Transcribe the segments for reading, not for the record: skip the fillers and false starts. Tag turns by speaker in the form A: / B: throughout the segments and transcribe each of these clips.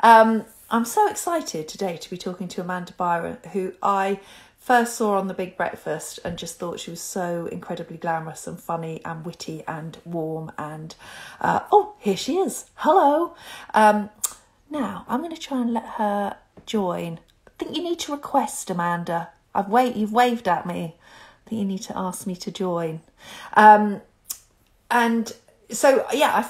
A: I'm so excited today to be talking to Amanda Byram, who I first saw on The Big Breakfast and just thought she was so incredibly glamorous and funny and witty and warm. And oh, here she is. Hello. Now I'm going to try and let her join. I think you need to request, Amanda. You've waved at me. I think you need to ask me to join. And so, yeah,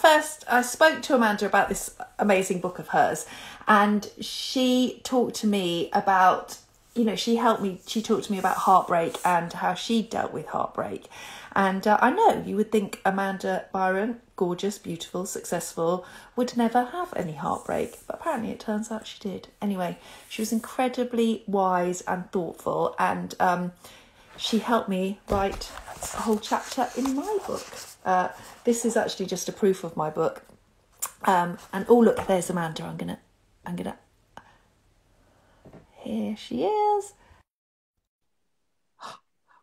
A: I spoke to Amanda about this amazing book of hers, and she talked to me about, she talked to me about heartbreak and how she dealt with heartbreak. And I know you would think Amanda Byram, gorgeous, beautiful, successful, would never have any heartbreak, but apparently it turns out she did. Anyway, she was incredibly wise and thoughtful, and she helped me write a whole chapter in my book. This is actually just a proof of my book. And oh look, there's Amanda. I'm gonna. Here she is.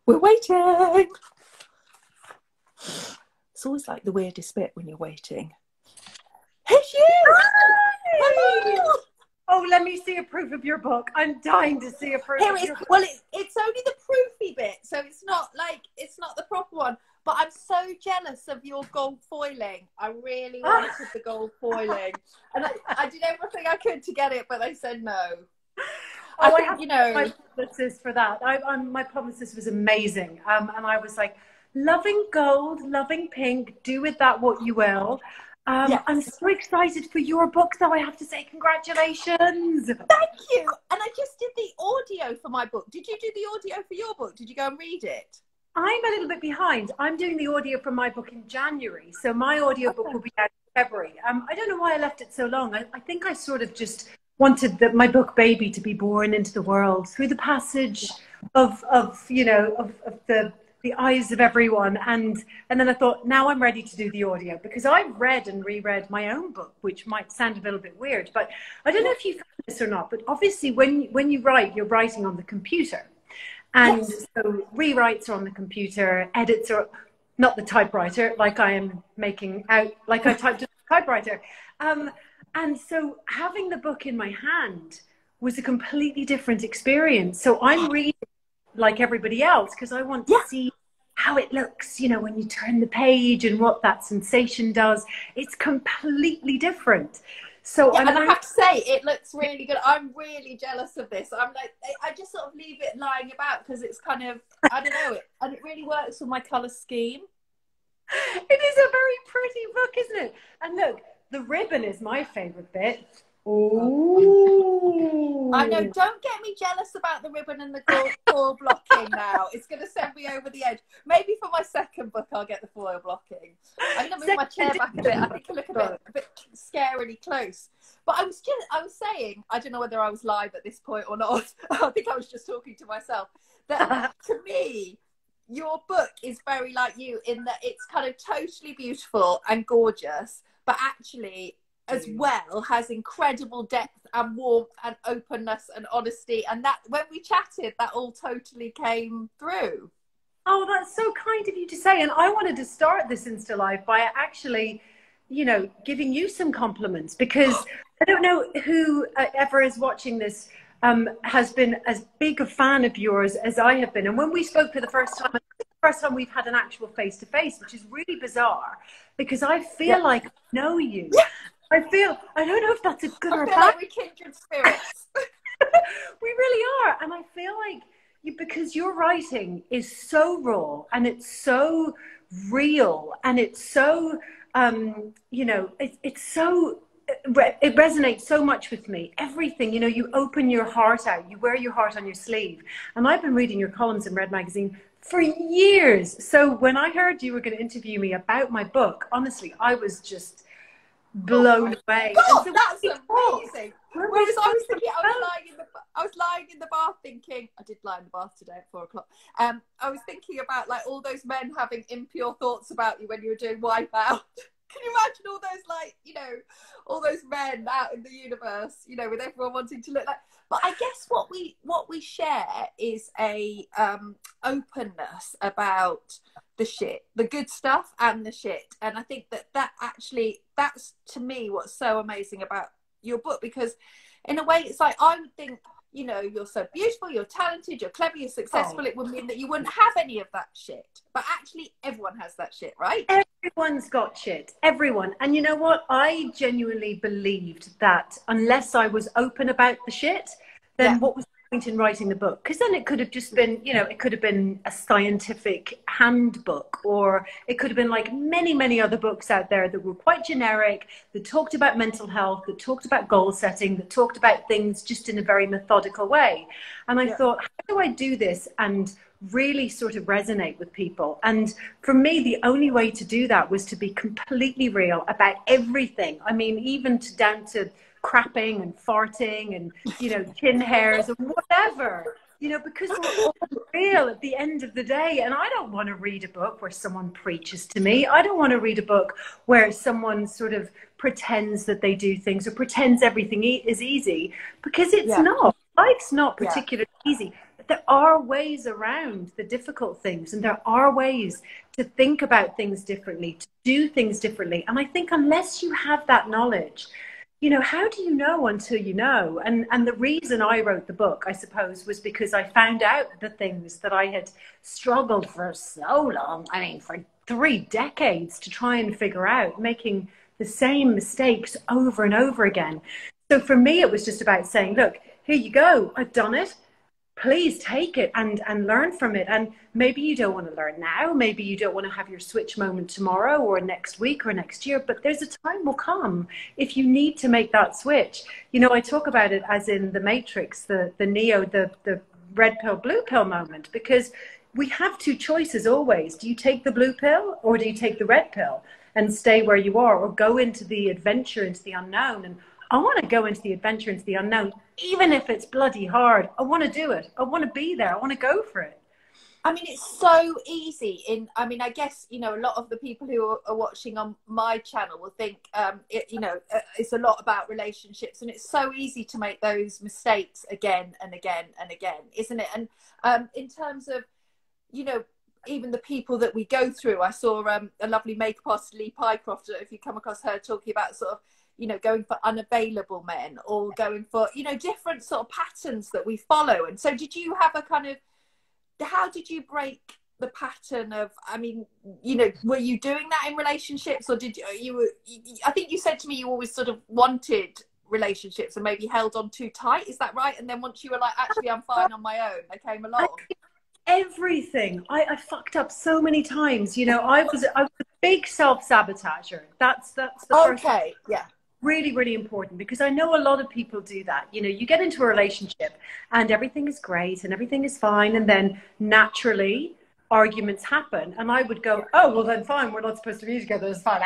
A: We're waiting. It's always like the weirdest bit when you're waiting. Here she is.
B: Hi! Oh, let me see a proof of your book. I'm dying to see a proof.
A: Here it is. Well, it's only the proofy bit, so it's not the proper one. But I'm so jealous of your gold foiling. I really wanted the gold foiling, and I did everything I could to get it, but they said no.
B: I think, my publicist for that. My publicist was amazing, and I was like, loving gold, loving pink. Do with that what you will. Yes. I'm so excited for your book, though. I have to say congratulations.
A: Thank you. And I just did the audio for my book. Did you do the audio for your book? Did you go and read it?
B: I'm a little bit behind. I'm doing the audio for my book in January, so my audio book will be out in February. I don't know why I left it so long. I think I sort of just wanted my book baby to be born into the world through the passage of the eyes of everyone, and then I thought, now I'm ready to do the audio, because I've read and reread my own book, which might sound a little bit weird, but I don't know if you found this or not, but obviously when you write, you're writing on the computer, and so rewrites are on the computer, edits are not the typewriter, like I am making out, like I typed in the typewriter, and so having the book in my hand was a completely different experience. So I'm reading like everybody else, because I want to see how it looks, when you turn the page and what that sensation does. It's completely different. So
A: and I have to say, it looks really good. I'm really jealous of this. I'm like, I just sort of leave it lying about because it's kind of, I don't know, and it really works with my colour scheme.
B: It is a very pretty book, isn't it? And look, the ribbon is my favourite bit. Oh,
A: I know. Don't get me jealous about the ribbon and the foil blocking now. It's going to send me over the edge. Maybe for my second book, I'll get the foil blocking. I'm going to move my chair back a bit. I think I look a bit scarily close. But I was saying, I don't know whether I was live at this point or not. I think I was just talking to myself. That to me, your book is very like you in that it's kind of totally beautiful and gorgeous, but actually, as well, has incredible depth and warmth and openness and honesty, and that when we chatted, that all totally came through.
B: Oh, that's so kind of you to say. And I wanted to start this Insta Live by actually, giving you some compliments, because I don't know who ever is watching this has been as big a fan of yours as I have been. And when we spoke for the first time we've had an actual face-to-face, which is really bizarre, because I feel like I know you. I don't know if that's a good or bad.
A: Like we're kindred spirits.
B: We really are. And I feel like because your writing is so raw and it's so real and it's so, it resonates so much with me. Everything, you open your heart out, you wear your heart on your sleeve. And I've been reading your columns in Red Magazine for years. So when I heard you were going to interview me about my book, honestly, I was just blown away.
A: God, so that's amazing. Whereas I was lying in the bath thinking, I did lie in the bath today at 4 o'clock. I was thinking about like all those men having impure thoughts about you when you were doing Wipeout. Can you imagine all those all those men out in the universe, with everyone wanting to look like? But I guess what we share is a openness about the shit, the good stuff and the shit. And I think that's to me what's so amazing about your book, because in a way it's like, I would think, you know, you're so beautiful, you're talented, you're clever, you're successful. It would mean that you wouldn't have any of that shit. But actually, everyone has that shit, right?
B: Everyone's got shit. Everyone. And you know what? I genuinely believed that unless I was open about the shit, then what was the point in writing the book? Because then it could have just been, you know, it could have been a scientific handbook, or it could have been like many, many other books out there that were quite generic, that talked about mental health, that talked about goal setting, that talked about things just in a very methodical way. And I thought, how do I do this and really sort of resonate with people? And for me, the only way to do that was to be completely real about everything. I mean, even down to crapping and farting and, you know, chin hairs and whatever, you know, because we're all real at the end of the day. And I don't want to read a book where someone preaches to me. I don't want to read a book where someone sort of pretends that they do things or pretends everything is easy, because it's not. Life's not particularly easy. There are ways around the difficult things, and there are ways to think about things differently, to do things differently. And I think unless you have that knowledge, you know, how do you know until you know? And the reason I wrote the book, I suppose, was because I found out the things that I had struggled for so long, I mean, for 3 decades, to try and figure out, making the same mistakes over and over again. So for me, it was just about saying, look, here you go, I've done it. Please take it and learn from it. And maybe you don't want to learn now. Maybe you don't want to have your switch moment tomorrow or next week or next year. But there's a time will come if you need to make that switch. You know, I talk about it as in the Matrix, the Neo, the red pill, blue pill moment, because we have 2 choices always. Do you take the blue pill or do you take the red pill and stay where you are, or go into the adventure, into the unknown? And I want to go into the adventure, into the unknown, even if it's bloody hard. I want to do it. I want to be there. I want to go for it.
A: I mean, it's so easy. I mean, I guess, you know, a lot of the people who are watching on my channel will think, you know, it's a lot about relationships, and it's so easy to make those mistakes again and again and again, isn't it? And in terms of, you know, even the people that we go through, I saw a lovely makeup artist, Lee Pycroft, I don't know if you come across her, talking about sort of, you know, going for unavailable men, or going for, you know, different sort of patterns that we follow. And so did you have a kind of, how did you break the pattern of, I mean, you know, were you doing that in relationships, or did I think you said to me you always sort of wanted relationships and maybe held on too tight, is that right? And then once you were like, actually I'm fine on my own, I came along.
B: Everything. I fucked up so many times. You know, I was a big self-sabotager. That's the first thing. Really, really important, because I know a lot of people do that. You know, you get into a relationship and everything is great and everything is fine, and then naturally arguments happen, and I would go, oh, well then fine, we're not supposed to be together, it's fine,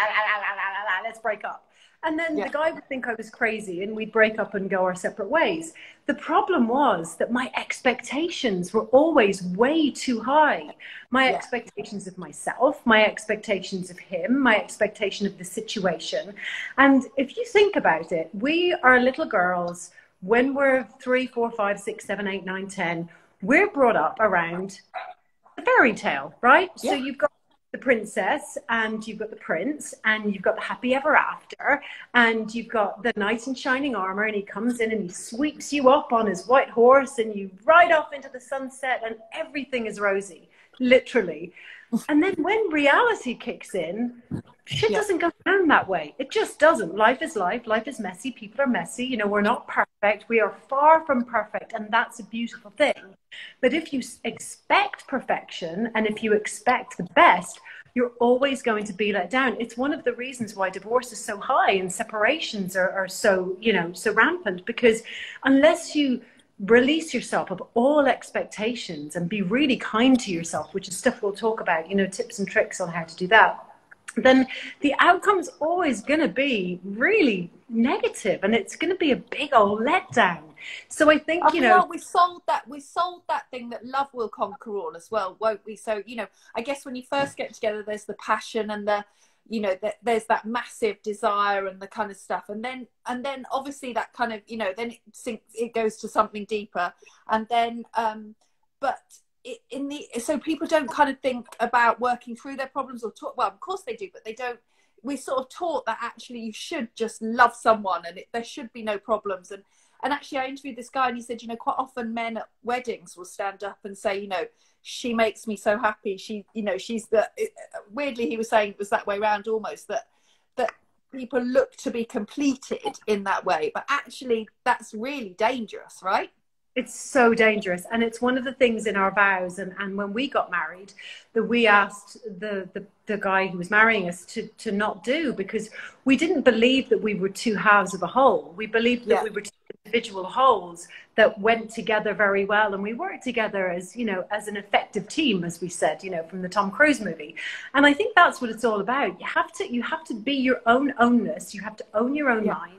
B: let's break up. And then the guy would think I was crazy, and we'd break up and go our separate ways. The problem was that my expectations were always way too high. My expectations of myself, my expectations of him, my expectation of the situation. And if you think about it, we are little girls when we're 3, 4, 5, 6, 7, 8, 9, 10. We're brought up around the fairy tale, right? So you've got the princess, and you've got the prince, and you've got the happy ever after, and you've got the knight in shining armor, and he comes in and he sweeps you up on his white horse, and you ride off into the sunset, and everything is rosy, literally. And then when reality kicks in, shit doesn't go down that way. It just doesn't. Life is life. Life is messy. People are messy. You know, we're not perfect. We are far from perfect, and that's a beautiful thing. But if you expect perfection, and if you expect the best, you're always going to be let down. It's one of the reasons why divorce is so high and separations are so, you know, so rampant, because unless you release yourself of all expectations and be really kind to yourself, which is stuff we'll talk about, you know, tips and tricks on how to do that, then the outcome's always going to be really negative, and it's going to be a big old letdown. So I think, you know,
A: well, we sold that thing that love will conquer all as well, won't we? So, you know, I guess when you first get together, there's the passion and the, you know, there's that massive desire and the kind of stuff, and then obviously that kind of, you know, then it goes to something deeper, and then but so people don't kind of think about working through their problems or talk, well, of course they do, but they don't, we're sort of taught that actually you should just love someone and there should be no problems. And actually I interviewed this guy and he said, you know, quite often men at weddings will stand up and say, you know, she makes me so happy. She, you know, she's the, weirdly he was saying it was that way around almost, that people look to be completed in that way. But actually that's really dangerous, right?
B: It's so dangerous. And it's one of the things in our vows. And when we got married, that we asked the guy who was marrying us to not do, because we didn't believe that we were two halves of a whole. We believed that we were two individual wholes that went together very well. And we worked together as, you know, as an effective team, as we said, you know, from the Tom Cruise movie. And I think that's what it's all about. You have to be your own ownness. You have to own your own mind.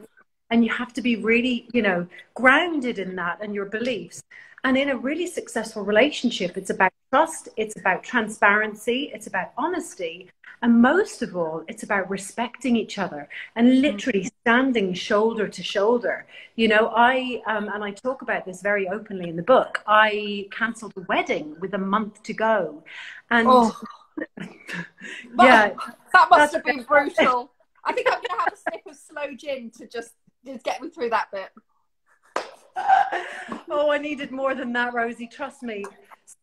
B: And you have to be really, you know, grounded in that and your beliefs. And in a really successful relationship, it's about trust, it's about transparency, it's about honesty. And most of all, it's about respecting each other and literally standing shoulder to shoulder. You know, and I talk about this very openly in the book, I cancelled a wedding with a month to go. And
A: that must have been brutal. I think I'm going to have a sip of slow gin to just get me through that bit.
B: Oh, I needed more than that, Rosie, trust me.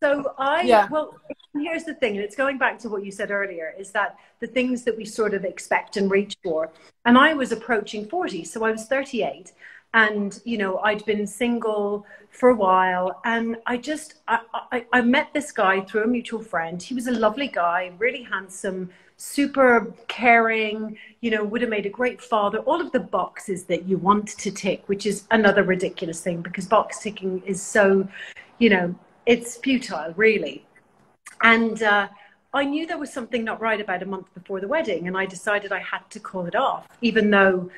B: So well, here's the thing, and it's going back to what you said earlier, is that the things that we sort of expect and reach for. And I was approaching 40, so I was 38. And, you know, I'd been single for a while, and I met this guy through a mutual friend. He was a lovely guy, really handsome, super caring, you know, would have made a great father, all of the boxes that you want to tick, which is another ridiculous thing, because box ticking is so, you know, it's futile, really. And I knew there was something not right about a month before the wedding, and I decided I had to call it off, even though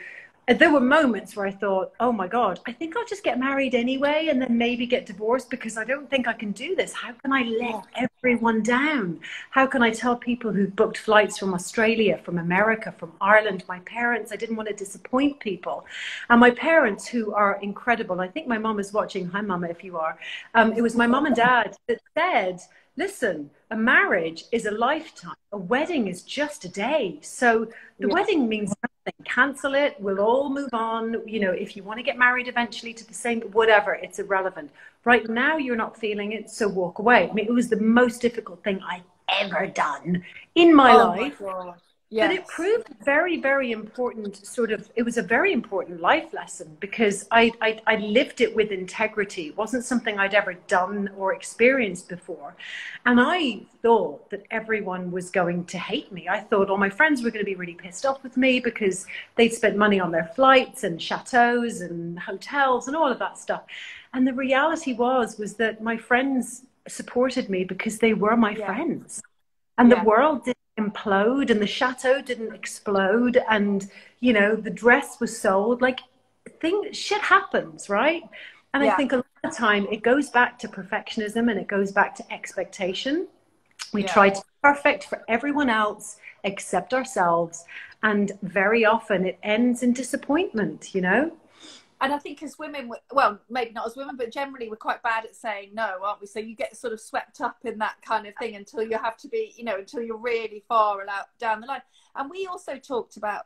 B: there were moments where I thought, oh my God, I think I'll just get married anyway and then maybe get divorced, because I don't think I can do this. How can I let everyone down? How can I tell people who booked flights from Australia, from America, from Ireland, my parents? I didn't want to disappoint people. And my parents, who are incredible, I think my mom is watching. Hi, Mama, if you are. It was my mom and dad that said, listen, a marriage is a lifetime. A wedding is just a day. So the wedding means nothing. Cancel it. We'll all move on. You know, if you want to get married eventually to the same, whatever, it's irrelevant. Right now, you're not feeling it, so walk away. I mean, it was the most difficult thing I've ever done in my life.
A: My God. Yes.
B: But it proved very, very important, it was a very important life lesson, because I lived it with integrity. It wasn't something I'd ever done or experienced before. And I thought that everyone was going to hate me. I thought all my friends were going to be really pissed off with me because they'd spent money on their flights and chateaus and hotels and all of that stuff. And the reality was that my friends supported me because they were my friends. And the world didn't implode and the chateau didn't explode, and you know, the dress was sold. Like, shit happens, right? And I think a lot of the time it goes back to perfectionism and it goes back to expectation. We try to be perfect for everyone else except ourselves, and very often it ends in disappointment, you know.
A: And I think as women, well, maybe not as women, but generally we're quite bad at saying no, aren't we? So you get sort of swept up in that kind of thing until you have to be, you know, until you're really far down the line. And we also talked about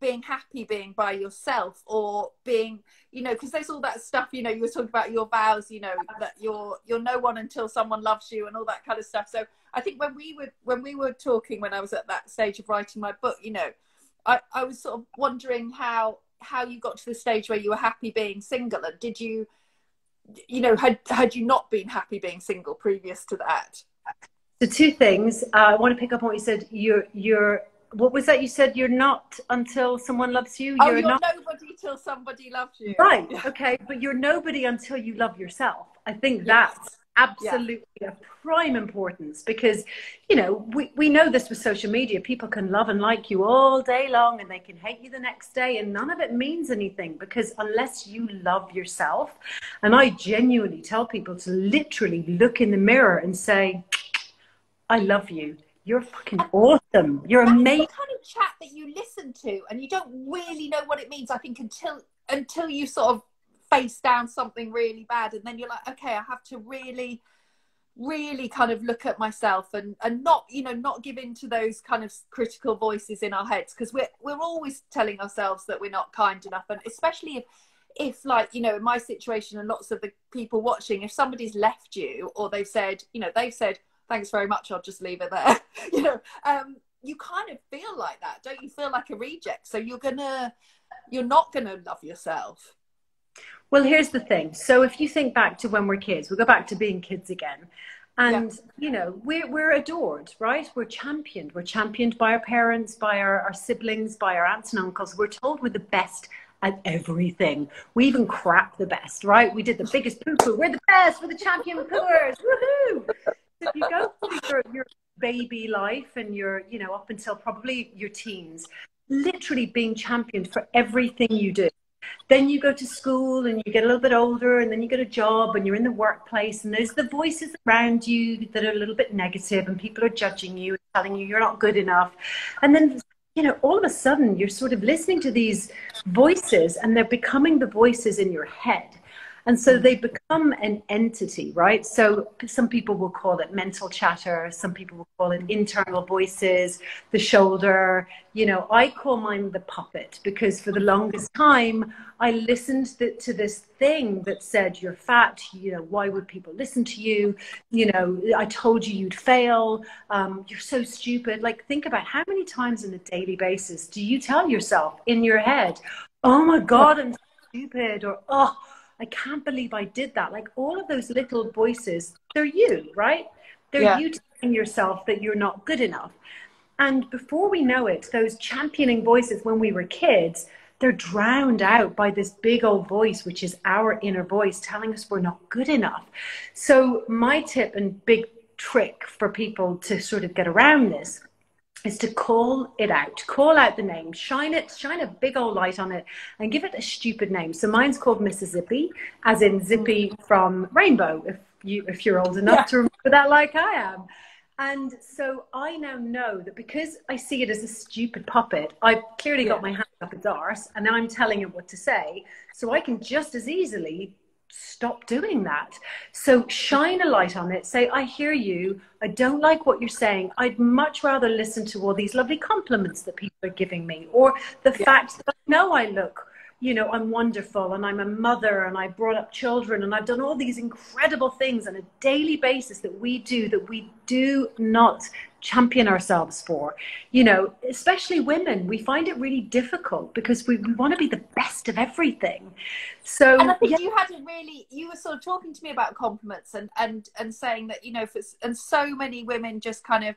A: being happy being by yourself, or being, you know, because there's all that stuff, you know, you were talking about your vows, you know, that you're no one until someone loves you and all that kind of stuff. So I think when we were talking, when I was at that stage of writing my book, you know, I was sort of wondering how you got to the stage where you were happy being single, and did you know, had you not been happy being single previous to that?
B: So two things. I want to pick up on what you said. You're what was that you said? You're not until someone loves you.
A: You're not nobody till somebody loves you.
B: Right. Okay. But you're nobody until you love yourself. I think that's absolutely of prime importance, because, you know, we know this with social media. People can love and like you all day long and they can hate you the next day, and none of it means anything, because unless you love yourself, and I genuinely tell people to literally look in the mirror and say, I love you. You're fucking awesome. You're amazing.
A: That's the kind of chat that you listen to and you don't really know what it means, I think, until you sort of face down something really bad, and then you're like, okay, I have to really really kind of look at myself and not, you know, not give in to those kind of critical voices in our heads, because we're always telling ourselves that we're not kind enough. And especially if like, you know, in my situation and lots of the people watching, if somebody's left you or they've said, you know, they've said, thanks very much, I'll just leave it there, you know, you kind of feel like that, don't you? Feel like a reject. So you're not gonna love yourself.
B: Well, here's the thing. So if you think back to when we're kids, we'll go back to being kids again. And,
A: Yeah.
B: you know, we're adored, right? We're championed. We're championed by our parents, by our siblings, by our aunts and uncles. We're told we're the best at everything. We even crap the best, right? We did the biggest poo-poo. We're the best. We're the champion pooers. Woohoo! So if you go through your baby life and your, you know, up until probably your teens, literally being championed for everything you do. Then you go to school and you get a little bit older, and then you get a job and you're in the workplace, and there's the voices around you that are a little bit negative, and people are judging you and telling you you're not good enough. And then, you know, all of a sudden you're sort of listening to these voices, and they're becoming the voices in your head. And so they become an entity, right? So some people will call it mental chatter. Some people will call it internal voices, the shoulder. You know, I call mine the puppet, because for the longest time, I listened to this thing that said, you're fat, you know, why would people listen to you? You know, I told you you'd fail. You're so stupid. Like, think about how many times on a daily basis do you tell yourself in your head, oh my God, I'm stupid, or, oh, I can't believe I did that. Like, all of those little voices, they're you, right? They're you telling yourself that you're not good enough. And before we know it, those championing voices when we were kids, they're drowned out by this big old voice, which is our inner voice telling us we're not good enough. So my tip and big trick for people to sort of get around this is to call it out, call out the name, shine a big old light on it, and give it a stupid name. So mine's called Mississippi, as in Zippy from Rainbow, if you're old enough to remember that, like I am. And so I now know that because I see it as a stupid puppet, I've clearly got my hand up its arse, and now I'm telling it what to say. So I can just as easily stop doing that. So shine a light on it. Say, I hear you. I don't like what you're saying. I'd much rather listen to all these lovely compliments that people are giving me, or the fact that I know I look, you know, I'm wonderful, and I'm a mother, and I brought up children, and I've done all these incredible things on a daily basis that we do not champion ourselves for. You know, especially women, we find it really difficult because we want to be the best of everything. So,
A: and I think you were sort of talking to me about compliments and saying that, you know, and so many women just kind of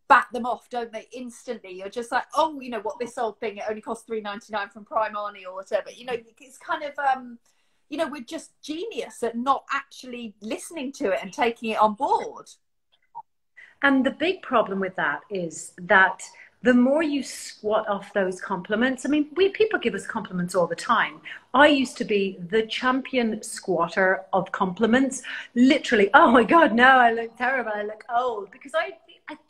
A: bat them off, don't they, instantly? You're just like, oh, you know what, this old thing, it only costs $3.99 from Prime Arnie or whatever. You know, it's kind of you know, we're just genius at not actually listening to it and taking it on board.
B: And the big problem with that is that the more you squat off those compliments, I mean, people give us compliments all the time. I used to be the champion squatter of compliments. Literally, oh my God, no, I look terrible, I look old. Because I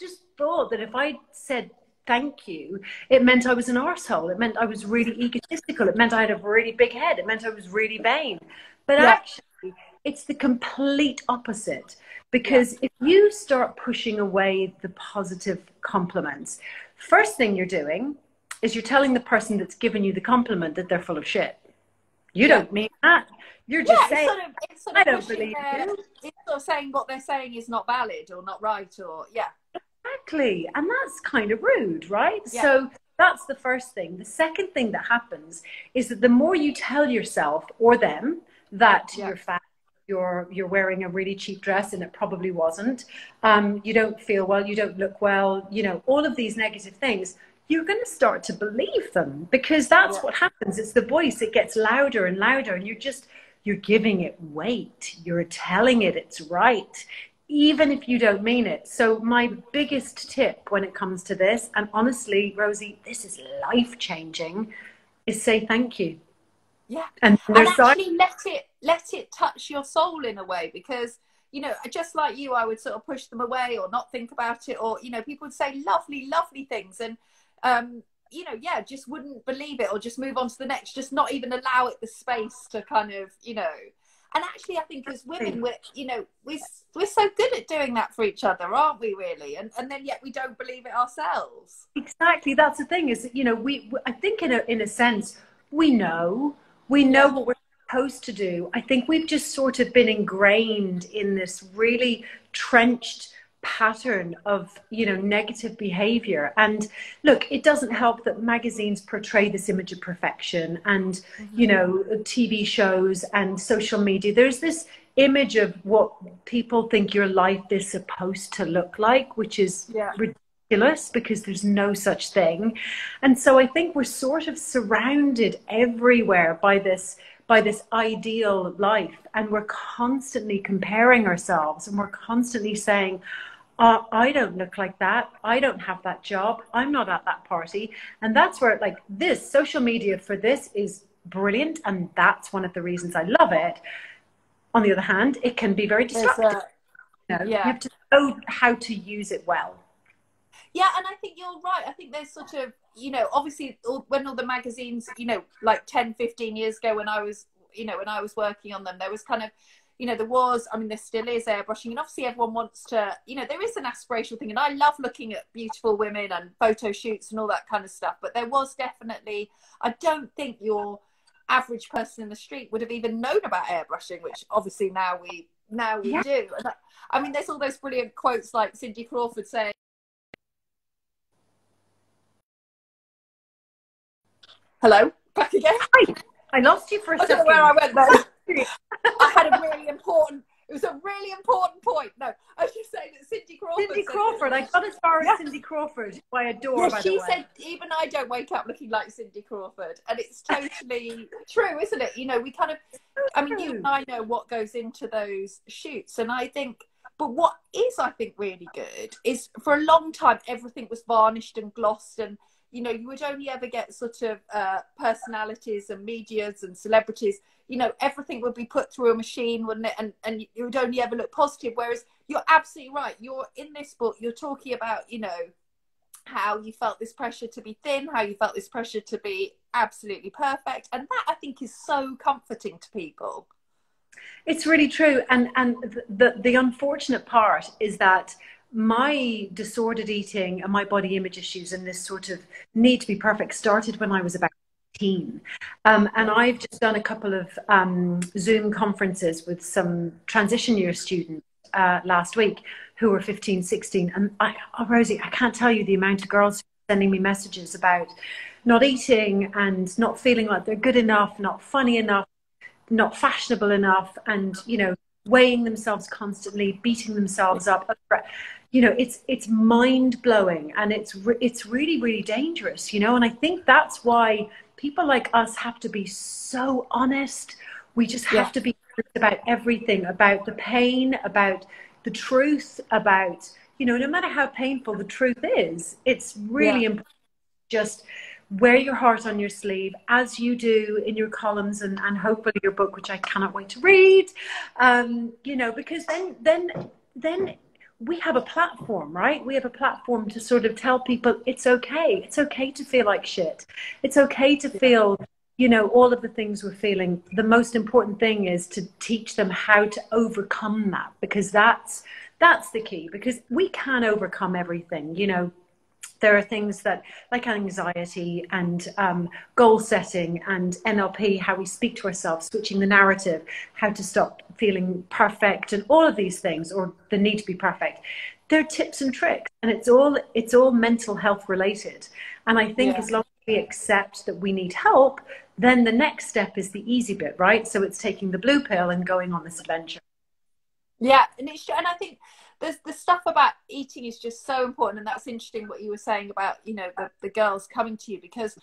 B: just thought that if I said thank you, it meant I was an arsehole. It meant I was really egotistical. It meant I had a really big head. It meant I was really vain. But actually, it's the complete opposite. Because if you start pushing away the positive compliments, first thing you're doing is you're telling the person that's given you the compliment that they're full of shit. You don't mean that. You're just saying,
A: it's sort of
B: I don't believe you.
A: It's sort of saying what they're saying is not valid or not right, or
B: Exactly. And that's kind of rude, right? So that's the first thing. The second thing that happens is that the more you tell yourself or them that you're fat, you're wearing a really cheap dress and it probably wasn't, you don't feel well, you don't look well, you know, all of these negative things, you're going to start to believe them, because that's what happens. It's the voice. It gets louder and louder, and you're giving it weight. You're telling it it's right, even if you don't mean it. So my biggest tip when it comes to this, and honestly, Rosie, this is life-changing, is say thank you.
A: Yeah,
B: and
A: actually let it touch your soul in a way, because, you know, just like you, I would sort of push them away or not think about it, or, you know, people would say lovely things, and you know, just wouldn't believe it, or just move on to the next, just not even allow it the space to kind of, you know. And actually, I think as women, we're, you know, we're so good at doing that for each other, aren't we, really? And then yet we don't believe it ourselves.
B: Exactly. That's the thing is, you know, I think in a sense, we know what we're supposed to do. I think we've just sort of been ingrained in this really trenched pattern of, you know, negative behavior. And look, it doesn't help that magazines portray this image of perfection, and you know, TV shows and social media, there's this image of what people think your life is supposed to look like, which is ridiculous, because there's no such thing. And so I think we're sort of surrounded everywhere by this ideal life, and we're constantly comparing ourselves, and we're constantly saying, I don't look like that. I don't have that job. I'm not at that party. And that's where, like, this social media for this is brilliant. And that's one of the reasons I love it. On the other hand, it can be very destructive. You have to know how to use it well.
A: Yeah, and I think you're right. I think there's sort of, you know, obviously when all the magazines, you know, like 10, 15 years ago when I was, you know, when I was working on them, there was kind of, you know, there still is airbrushing, and obviously everyone wants to, you know, there is an aspirational thing, and I love looking at beautiful women and photo shoots and all that kind of stuff, but there was definitely, I don't think your average person in the street would have even known about airbrushing, which obviously now we do. And I mean, there's all those brilliant quotes like Cindy Crawford saying, hello, back again.
B: Hi. I lost you for a second.
A: I don't know where I went then. I had a really important, it was a really important point. No, I was just saying that Cindy Crawford.
B: I got as far as Cindy Crawford, who I adore, by the way.
A: She said, even I don't wake up looking like Cindy Crawford. And it's totally true, isn't it? You know, we kind of, I mean, you and I know what goes into those shoots. And I think, but what is, I think, really good is for a long time, everything was varnished and glossed, and you know, you would only ever get sort of personalities and medias and celebrities, you know, everything would be put through a machine, wouldn't it? And you would only ever look positive. Whereas you're absolutely right. You're in this book, you're talking about, you know, how you felt this pressure to be thin, how you felt this pressure to be absolutely perfect. And that, I think, is so comforting to people.
B: It's really true. And the unfortunate part is that my disordered eating and my body image issues and this sort of need to be perfect started when I was about 18. And I've just done a couple of Zoom conferences with some transition year students last week who were 15, 16. And Rosie, I can't tell you the amount of girls sending me messages about not eating and not feeling like they're good enough, not funny enough, not fashionable enough, and, you know, weighing themselves constantly, beating themselves up. You know, it's mind blowing, and it's really, really dangerous, you know. And I think that's why people like us have to be so honest. We just have to be honest about everything, about the pain, about the truth, about, you know, no matter how painful the truth is, it's really important to just wear your heart on your sleeve, as you do in your columns and hopefully your book, which I cannot wait to read. You know, because then we have a platform, right? We have a platform to sort of tell people it's okay. It's okay to feel like shit. It's okay to feel, you know, all of the things we're feeling. The most important thing is to teach them how to overcome that, because that's the key, because we can overcome everything, you know. There are things that, like anxiety and goal setting and NLP, how we speak to ourselves, switching the narrative, how to stop feeling perfect, and all of these things, or the need to be perfect. They're tips and tricks, and it's all mental health related. And I think as long as we accept that we need help, then the next step is the easy bit, right? So it's taking the blue pill and going on this adventure.
A: Yeah, and I think the stuff about eating is just so important, and that's interesting what you were saying about, you know, the girls coming to you, because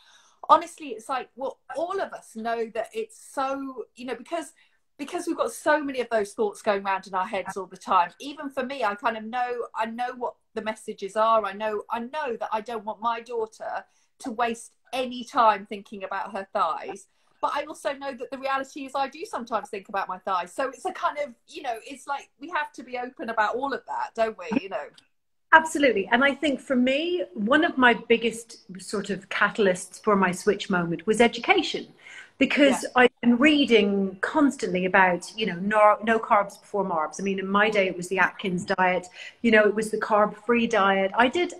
A: honestly, it's like, well, all of us know that it's so, you know, because we've got so many of those thoughts going around in our heads all the time. Even for me, I kind of know, I know what the messages are. I know that I don't want my daughter to waste any time thinking about her thighs. But I also know that the reality is I do sometimes think about my thighs. So it's a kind of, you know, it's like we have to be open about all of that, don't we? You know.
B: Absolutely. And I think for me, one of my biggest sort of catalysts for my switch moment was education. because I've been reading constantly about, you know, no carbs before marbs. I mean, in my day, it was the Atkins diet, you know, it was the carb-free diet. I did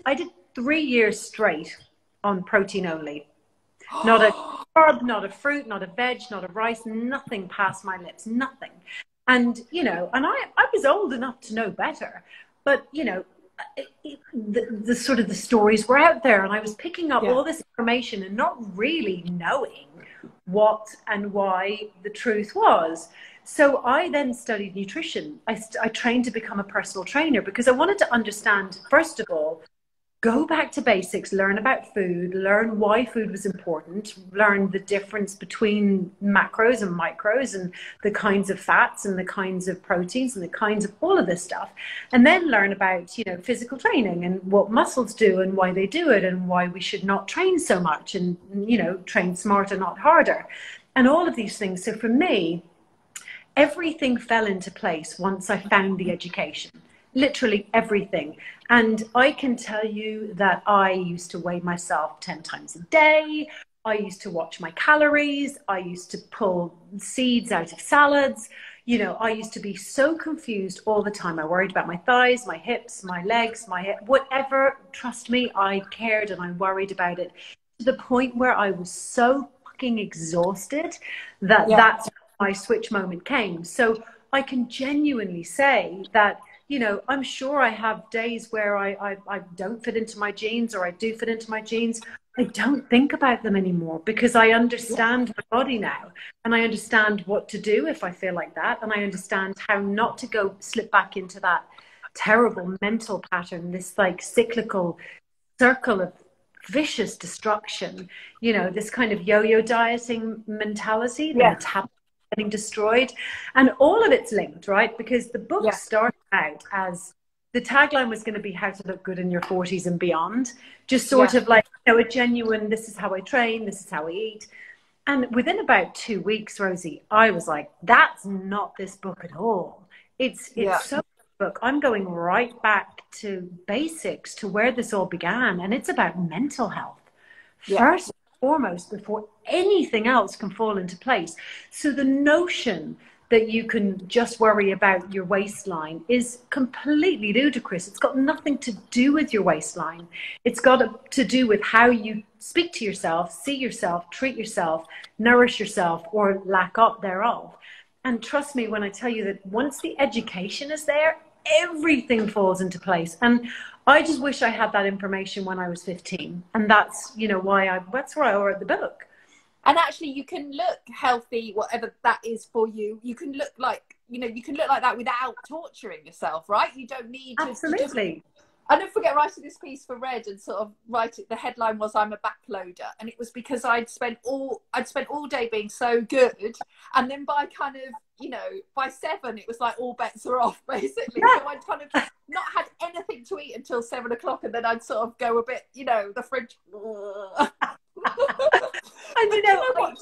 B: 3 years straight on protein only. Not a carb, not a fruit, not a veg, not a rice, nothing passed my lips, nothing. And, you know, and I was old enough to know better, but, you know, the sort of the stories were out there, and I was picking up all this information and not really knowing what and why the truth was. So I then studied nutrition. I trained to become a personal trainer because I wanted to understand, first of all, go back to basics, learn about food, learn why food was important, learn the difference between macros and micros and the kinds of fats and the kinds of proteins and the kinds of all of this stuff. And then learn about, you know, physical training and what muscles do and why they do it and why we should not train so much and, you know, train smarter, not harder. And all of these things. So for me, everything fell into place once I found the education. Literally everything. And I can tell you that I used to weigh myself 10 times a day. I used to watch my calories. I used to pull seeds out of salads. You know, I used to be so confused all the time. I worried about my thighs, my hips, my legs, my head, whatever. Trust me, I cared and I worried about it to the point where I was so fucking exhausted that that's when my switch moment came. So I can genuinely say that, you know, I'm sure I have days where I don't fit into my jeans, or I do fit into my jeans. I don't think about them anymore because I understand my body now, and I understand what to do if I feel like that, and I understand how not to go slip back into that terrible mental pattern, this like cyclical circle of vicious destruction, you know, this kind of yo-yo dieting mentality, the metabolism getting destroyed, and all of it's linked, right? Because the book started out as the tagline was going to be how to look good in your 40s and beyond, just sort of like, you know, a genuine, this is how I train, this is how I eat. And within about 2 weeks, Rosie, I was like, that's not this book at all. It's so book. I'm going right back to basics, to where this all began, and it's about mental health first and foremost before anything else can fall into place. So the notion that you can just worry about your waistline is completely ludicrous. It's got nothing to do with your waistline. It's got to do with how you speak to yourself, see yourself, treat yourself, nourish yourself, or lack up thereof. And trust me when I tell you that once the education is there, everything falls into place. And I just wish I had that information when I was 15. And that's, you know, that's why I wrote the book.
A: And actually you can look healthy, whatever that is for you. You can look like, you know, you can look like that without torturing yourself, right? You don't need to.
B: Absolutely.
A: I never forget writing this piece for Red and sort of writing, the headline was I'm a backloader, and it was because I'd spent all day being so good, and then by kind of, you know, by 7 it was like all bets are off basically. So I'd kind of not had anything to eat until 7 o'clock, and then I'd sort of go a bit, you know, the fridge. And you know what,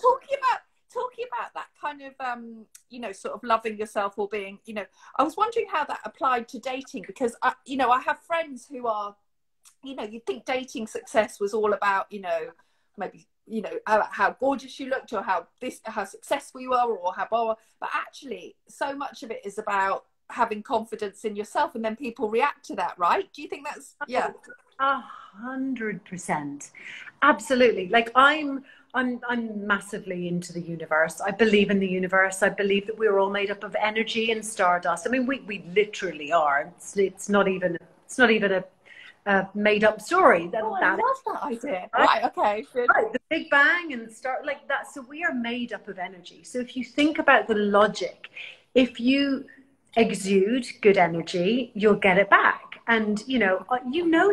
A: talking about that kind of you know, sort of loving yourself or being, you know, I was wondering how that applied to dating, because you know, I have friends who are, you know, you'd think dating success was all about, you know, maybe, you know, how gorgeous you looked, or how successful you are, or how blah, but actually so much of it is about having confidence in yourself, and then people react to that, right? Do you think that's
B: 100%? Absolutely. Like I'm massively into the universe. I believe in the universe. I believe that we're all made up of energy and stardust. I mean, we literally are. It's not even a made up story.
A: I love that idea. Right, okay. Good.
B: Right, the Big Bang and start like that. So we are made up of energy. So if you think about the logic, if you exude good energy, you'll get it back. And you know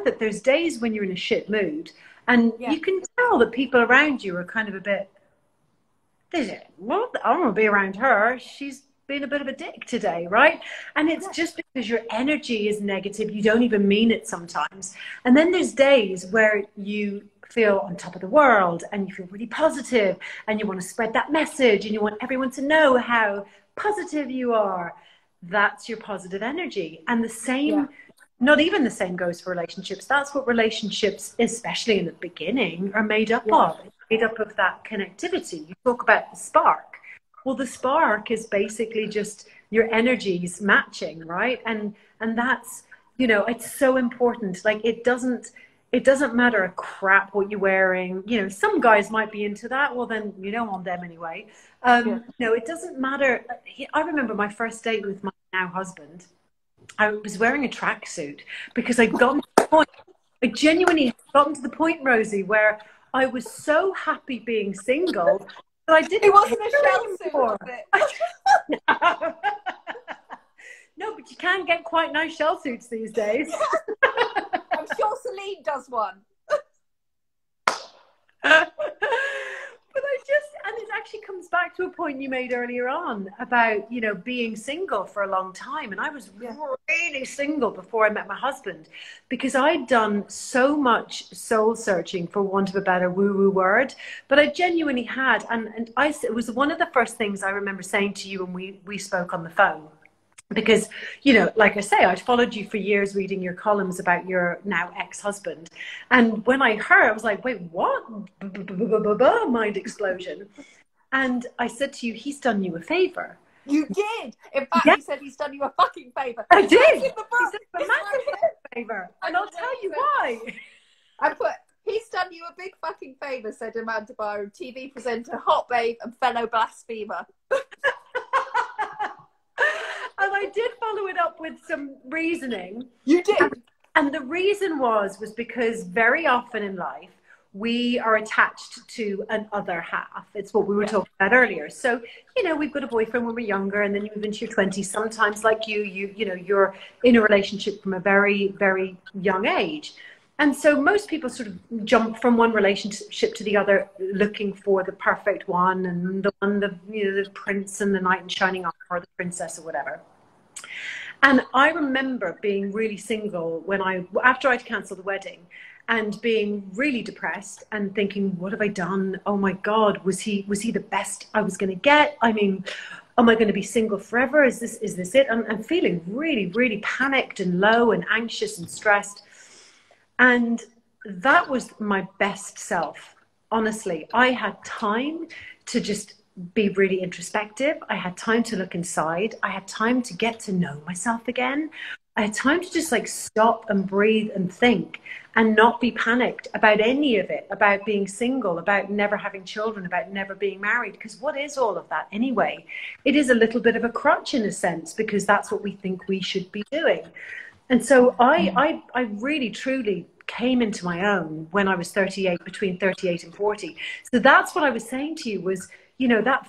B: that there's days when you're in a shit mood, and you can tell that people around you are kind of a bit, well, I don't want to be around her. She's been a bit of a dick today, right? And it's just because your energy is negative, you don't even mean it sometimes. And then there's days where you feel on top of the world and you feel really positive and you want to spread that message and you want everyone to know how positive you are. That's your positive energy. And the same, not even the same goes for relationships. That's what relationships, especially in the beginning, are made up of. made up of that connectivity. You talk about the spark. Well, the spark is basically just your energies matching, right? And that's, you know, it's so important. Like, it doesn't matter a crap what you're wearing. You know, some guys might be into that. Well, then you don't want them anyway. No, it doesn't matter. I remember my first date with my now husband. I was wearing a tracksuit because I'd gotten to the point. I genuinely gotten to the point, Rosie, where I was so happy being single that I didn't.
A: It wasn't a shell suit, was it?
B: No. No, but you can get quite nice shell suits these days.
A: I'm sure Celine does one.
B: But and it actually comes back to a point you made earlier on about, you know, being single for a long time. And I was really single before I met my husband, because I'd done so much soul searching, for want of a better woo-woo word, but I genuinely had. And it was one of the first things I remember saying to you when we spoke on the phone. Because, you know, like I say, I'd followed you for years reading your columns about your now ex-husband. And when I heard, I was like, wait, what? Mind explosion. And I said to you, he's done you a favor.
A: You did. In fact, you said he's done you a fucking favor.
B: I did.
A: In the book.
B: He said a massive favor. And I'll tell you why.
A: I put, he's done you a big fucking favor, said Amanda Byram, TV presenter, hot babe, and fellow blasphemer.
B: And I did follow it up with some reasoning.
A: You did.
B: And the reason was because very often in life, we are attached to an other half. It's what we were talking about earlier. So, you know, we've got a boyfriend when we're younger, and then you move into your 20s. Sometimes, like you know, you're in a relationship from a very, very young age. And so most people sort of jump from one relationship to the other looking for the perfect one, and the one, you know, the prince and the knight in shining armor, or the princess or whatever. And I remember being really single after I'd cancelled the wedding, and being really depressed and thinking, what have I done? Oh my God, was he the best I was going to get? I mean, am I going to be single forever? Is this it? I'm feeling really, really panicked and low and anxious and stressed. And that was my best self. Honestly, I had time to just be really introspective. I had time to look inside. I had time to get to know myself again. I had time to just like stop and breathe and think, and not be panicked about any of it, about being single, about never having children, about never being married. Because what is all of that anyway? It is a little bit of a crutch in a sense, because that's what we think we should be doing. And so I really, truly came into my own when I was 38, between 38 and 40. So that's what I was saying to you was, you know, that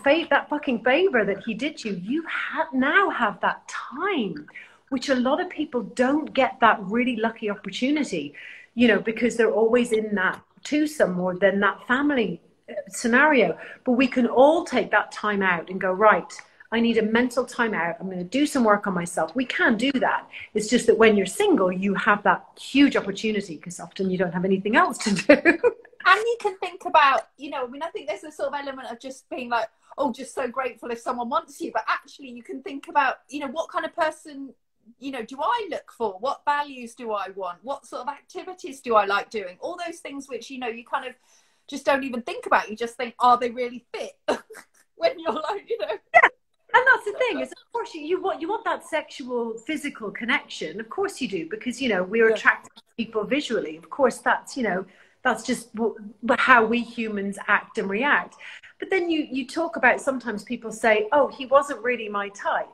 B: fucking favor that he did you now have that time, which a lot of people don't get, that really lucky opportunity, you know, because they're always in that twosome or then that family scenario. But we can all take that time out and go, right, I need a mental time out. I'm going to do some work on myself. We can do that. It's just that when you're single, you have that huge opportunity, because often you don't have anything else to do.
A: And you can think about, you know, I mean, I think there's a sort of element of just being like, oh, just so grateful if someone wants you. But actually you can think about, you know, what kind of person, you know, do I look for? What values do I want? What sort of activities do I like doing? All those things which, you know, you kind of just don't even think about. You just think, are they really fit? When you're like, you know.
B: Yeah. And that's the thing, is of course you want that sexual, physical connection. Of course you do, because, you know, we're attracted to people visually. Of course, that's, you know, that's just how we humans act and react. But then you talk about, sometimes people say, oh, he wasn't really my type,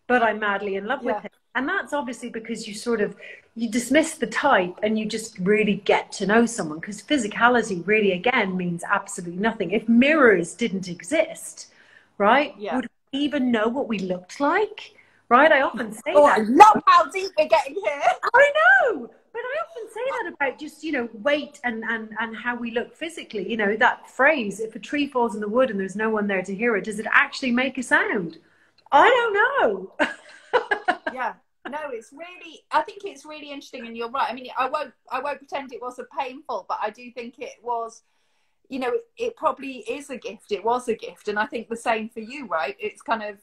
B: but I'm madly in love with him. And that's obviously because you dismiss the type and you just really get to know someone, because physicality really, again, means absolutely nothing. If mirrors didn't exist, right? Would we even know what we looked like? Right? I often say that.
A: I love how deep we're getting here.
B: I know. But I often say that about just, you know, weight and how we look physically. You know, that phrase, if a tree falls in the wood and there's no one there to hear it, does it actually make a sound? I don't know.
A: Yeah. No, I think it's really interesting, and you're right. I mean, I won't pretend it wasn't painful, but I do think it was, you know, it probably is a gift. It was a gift. And I think the same for you, right? It's kind of,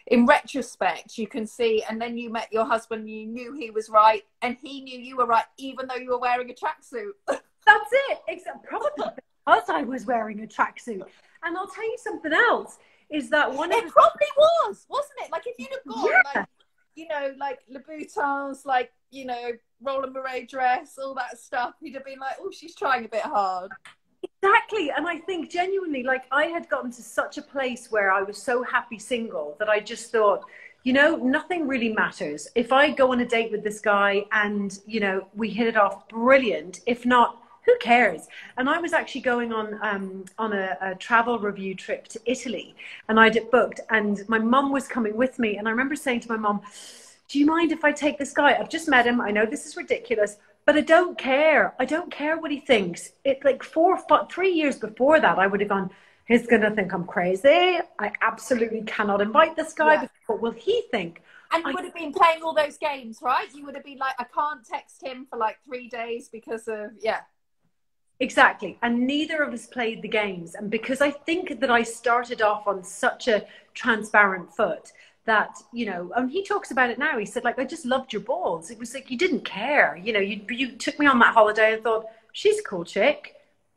A: in retrospect, you can see, and then you met your husband, you knew he was right, and he knew you were right, even though you were wearing a tracksuit.
B: That's it. Exactly. because I was wearing a tracksuit. And I'll tell you something else, is that one of
A: It
B: the...
A: probably was, wasn't it? Like if you'd have gone
B: Yeah,
A: like, you know, like Louboutins, like, you know, Roland Mouret dress, all that stuff, you'd have been like, oh, she's trying a bit hard.
B: exactly. And I think genuinely, like I had gotten to such a place where I was so happy single that I just thought, you know, nothing really matters. If I go on a date with this guy and, you know, we hit it off, brilliant. If not, who cares? And I was actually going on a travel review trip to Italy, and I'd it booked, and my mum was coming with me. And I remember saying to my mum, do you mind if I take this guy? I've just met him. I know this is ridiculous, but I don't care. I don't care what he thinks. It like 3 years before that, I would have gone, he's going to think I'm crazy. I absolutely cannot invite this guy.
A: Yeah.
B: Because what will he think?
A: And you would have been playing all those games, right? You would have been like, I can't text him for like 3 days because of, yeah.
B: Exactly. And neither of us played the games. And because I think that I started off on such a transparent foot that, you know, and he talks about it now. He said, like, I just loved your balls. It was like, you didn't care. You know, you took me on that holiday and thought, she's a cool chick.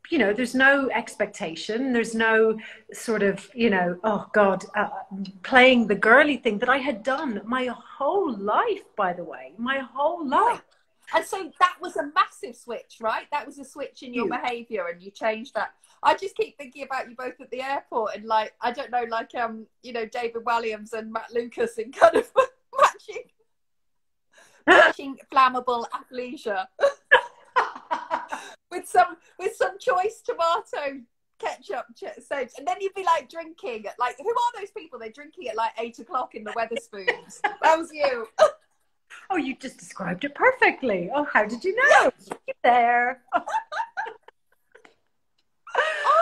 B: You know, there's no expectation. There's no sort of, you know, oh God, playing the girly thing that I had done my whole life, by the way, my whole life.
A: And so that was a massive switch, right? That was a switch in your behavior, and you changed that. I just keep thinking about you both at the airport, and like, I don't know, like, you know, David Walliams and Matt Lucas in kind of matching flammable athleisure with some choice tomato ketchup soaps, and then you'd be like drinking at like, who are those people? They're drinking at like 8 o'clock in the Weatherspoons. That was you.
B: Oh, you just described it perfectly. Oh, how did you know? You're there.
A: Are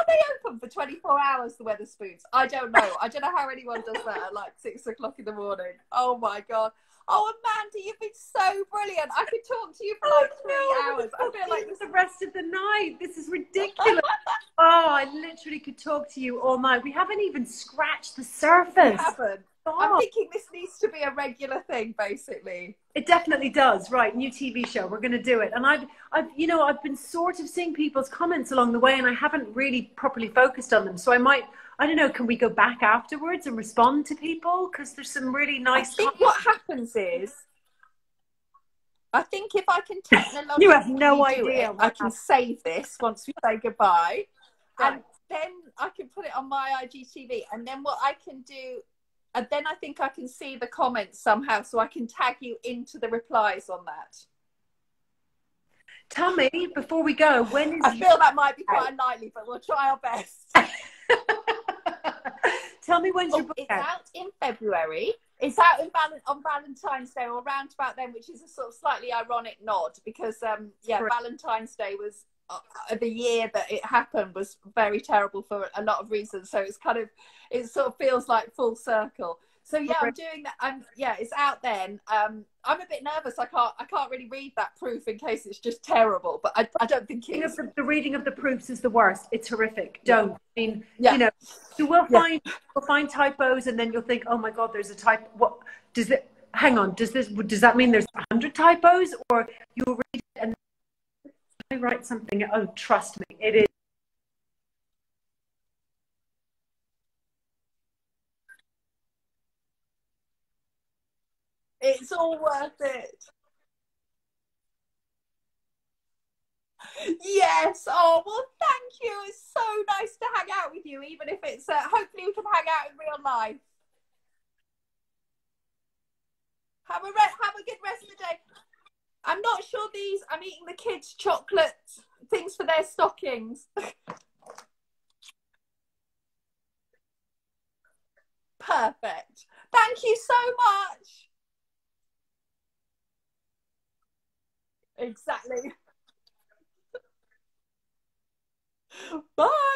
A: they open for 24 hours, the Weatherspoons? I don't know. I don't know how anyone does that at like 6 o'clock in the morning. Oh my God. Oh, Amanda, you've been so brilliant. I could talk to you for like 3 hours. I feel like
B: the rest of the night. This is ridiculous. Oh, I literally could talk to you all night. We haven't even scratched the surface.
A: We haven't. I'm thinking this needs to be a regular thing, basically.
B: It definitely does. Right, new TV show. We're going to do it. And I've been sort of seeing people's comments along the way, and I haven't really properly focused on them. So I don't know, can we go back afterwards and respond to people? Because there's some really nice.
A: I think what happens is, I think if I can technologically
B: you have no idea.
A: I can save this once we say goodbye,
B: right.
A: And then I can put it on my IGTV, and then what I can do. And then I think I can see the comments somehow, so I can tag you into the replies on that.
B: Tell me, before we go, when is...
A: I feel that might be quite unlikely, but we'll try our best.
B: Tell me when's your book
A: out? It's out in February. It's out on Valentine's Day, or around about then, which is a sort of slightly ironic nod, because, Valentine's Day was... the year that it happened was very terrible for a lot of reasons, so it's kind of, it sort of feels like full circle. So yeah, I'm doing that. It's out then. I'm a bit nervous. I can't really read that proof in case it's just terrible, but I don't think it is.
B: The reading of the proofs is the worst. It's horrific. Don't. I mean, you know, you will find typos, and then you'll think, oh my God, there's a typo. What does it? Hang on. Does that mean there's 100 typos, or you'll read it and I write something? Oh, trust me, it is.
A: It's all worth it. Yes. Oh, well, thank you. It's so nice to hang out with you, even if it's, hopefully we can hang out in real life. Have a good rest of the day. I'm not sure I'm eating the kids' chocolate things for their stockings. Perfect. Thank you so much. Exactly. Bye.